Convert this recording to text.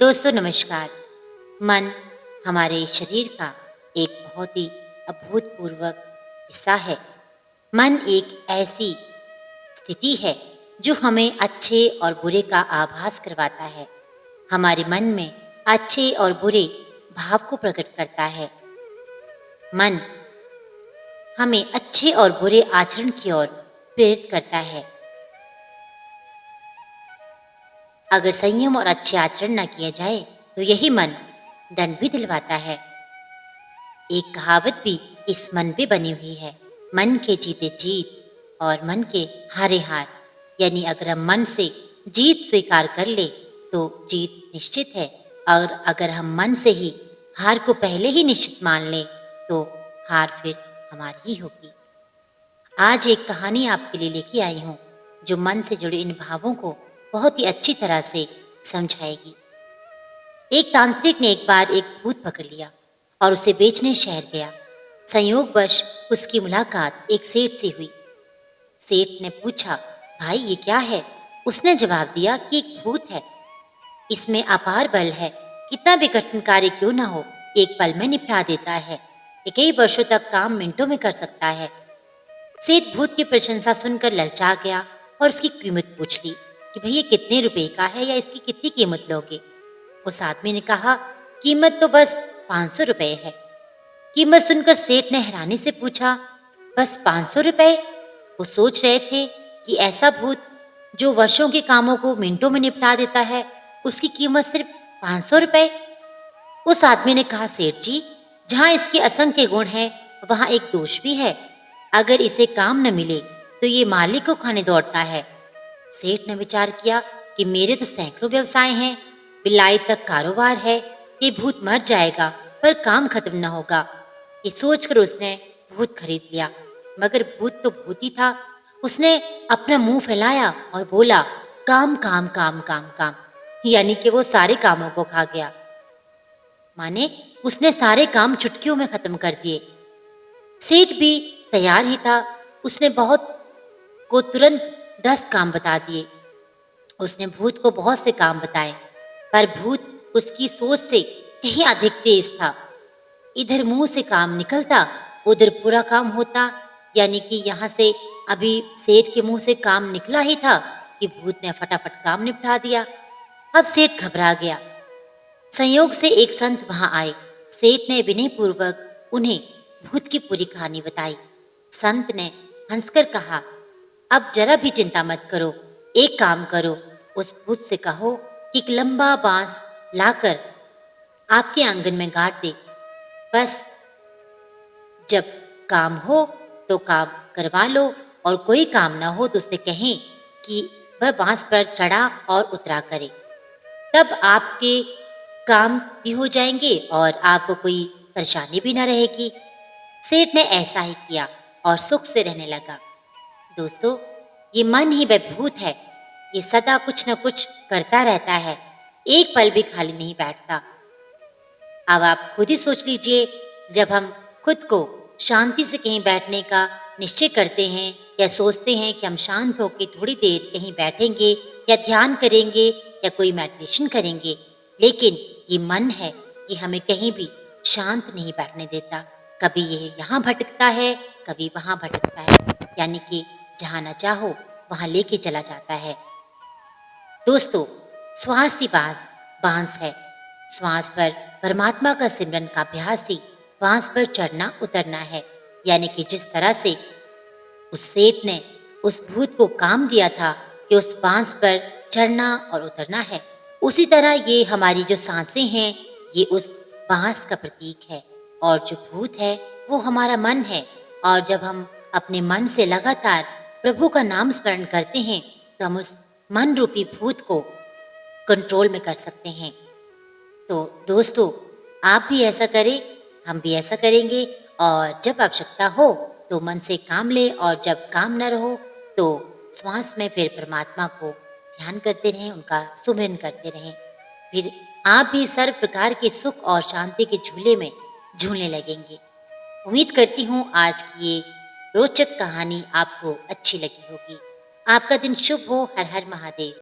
दोस्तों नमस्कार। मन हमारे शरीर का एक बहुत ही अभूतपूर्व हिस्सा है। मन एक ऐसी स्थिति है जो हमें अच्छे और बुरे का आभास करवाता है। हमारे मन में अच्छे और बुरे भाव को प्रकट करता है। मन हमें अच्छे और बुरे आचरण की ओर प्रेरित करता है। अगर संयम और अच्छे आचरण न किया जाए तो यही मन दंड भी दिलवाता है। एक कहावत भी इस मन पे बनी हुई है, मन के जीते जीत और मन के हारे हार। यानी अगर हम मन से जीत स्वीकार कर ले तो जीत निश्चित है, और अगर हम मन से ही हार को पहले ही निश्चित मान लें तो हार फिर हमारी ही होगी। आज एक कहानी आपके लिए लेके आई हूँ जो मन से जुड़े इन भावों को बहुत ही अच्छी तरह से समझाएगी। एक तांत्रिक ने एक बार एक भूत पकड़ लिया और उसे बेचने शहर गया। संयोगवश उसकी मुलाकात एक सेठ से हुई। सेठ ने पूछा, भाई ये क्या है? उसने जवाब दिया कि एक भूत है, इसमें अपार बल है, कितना भी कठिन कार्य क्यों न हो एक पल में निपटा देता है, ये कई वर्षों तक काम मिनटों में कर सकता है। सेठ भूत की प्रशंसा सुनकर ललचा गया और उसकी कीमत पूछ ली कि भैया कितने रुपए का है या इसकी कितनी कीमत लोगे। उस आदमी ने कहा, कीमत तो बस 500 रुपए है। कीमत सुनकर सेठ ने हैरानी से पूछा, बस 500 रुपए? वो सोच रहे थे कि ऐसा भूत जो वर्षों के कामों को मिनटों में निपटा देता है, उसकी कीमत सिर्फ 500 रुपए। उस आदमी ने कहा, सेठ जी, जहाँ इसके असंख्य गुण हैं वहाँ एक दोष भी है। अगर इसे काम न मिले तो ये मालिक को खाने दौड़ता है। सेठ ने विचार किया कि मेरे तो सैकड़ों व्यवसाय हैं, बिलाई तक कारोबार है, ये भूत मर जाएगा पर काम खत्म न होगा। ये सोचकर उसने भूत खरीद लिया। मगर भूत तो भूत ही था। उसने अपना मुंह फैलाया और बोला, काम काम काम काम काम, यानी कि वो सारे कामों को खा गया। माने उसने सारे काम चुटकियों में खत्म कर दिए। सेठ भी तैयार ही था। उसने बहुत को तुरंत 10 काम बता दिए। उसने भूत को बहुत से काम बताए, पर भूत उसकी सोच से कहीं अधिक तेज था। इधर मुंह से काम निकलता, उधर पूरा काम होता। यानी कि यहाँ से अभी सेठ के मुंह से काम निकला ही था कि भूत ने फटाफट काम निपटा दिया। अब सेठ घबरा गया। संयोग से एक संत वहां आए। सेठ ने विनयपूर्वक उन्हें भूत की पूरी कहानी बताई। संत ने हंसकर कहा, अब जरा भी चिंता मत करो, एक काम करो, उस भूत से कहो कि एक लंबा बांस लाकर आपके आंगन में गाड़ दे। बस जब काम हो तो काम करवा लो, और कोई काम ना हो तो उससे कहें कि वह बांस पर चढ़ा और उतरा करे। तब आपके काम भी हो जाएंगे और आपको कोई परेशानी भी ना रहेगी। सेठ ने ऐसा ही किया और सुख से रहने लगा। दोस्तों, ये मन ही वह भूत है। ये सदा कुछ न कुछ करता रहता है, एक पल भी खाली नहीं बैठता। अब आप खुद ही सोच लीजिए, जब हम खुद को शांति से कहीं बैठने का निश्चय करते हैं या सोचते हैं कि हम शांत होकर थोड़ी देर कहीं बैठेंगे या ध्यान करेंगे या कोई मेडिटेशन करेंगे, लेकिन ये मन है कि हमें कहीं भी शांत नहीं बैठने देता। कभी ये यहाँ भटकता है, कभी वहाँ भटकता है, यानी कि जहाँ न चाहो वहाँ लेके चला जाता है। दोस्तों, श्वास ही बांस है। श्वास पर परमात्मा का सिमरन का अभ्यास ही बांस पर चढ़ना उतरना है। यानी कि जिस तरह से उस सेठ ने उस भूत को काम दिया था कि उस बांस पर चढ़ना और उतरना है, उसी तरह ये हमारी जो सांसें हैं ये उस बांस का प्रतीक है, और जो भूत है वो हमारा मन है। और जब हम अपने मन से लगातार प्रभु का नाम स्मरण करते हैं तो हम उस मन रूपी भूत को कंट्रोल में कर सकते हैं। तो दोस्तों, आप भी ऐसा करें, हम भी ऐसा करेंगे, और जब आवश्यकता हो तो मन से काम ले, और जब काम न रहो तो श्वास में फिर परमात्मा को ध्यान करते रहें, उनका सुमिरन करते रहें। फिर आप भी सर्व प्रकार के सुख और शांति के झूले में झूलने लगेंगे। उम्मीद करती हूँ आज की ये रोचक कहानी आपको अच्छी लगी होगी। आपका दिन शुभ हो। हर हर महादेव।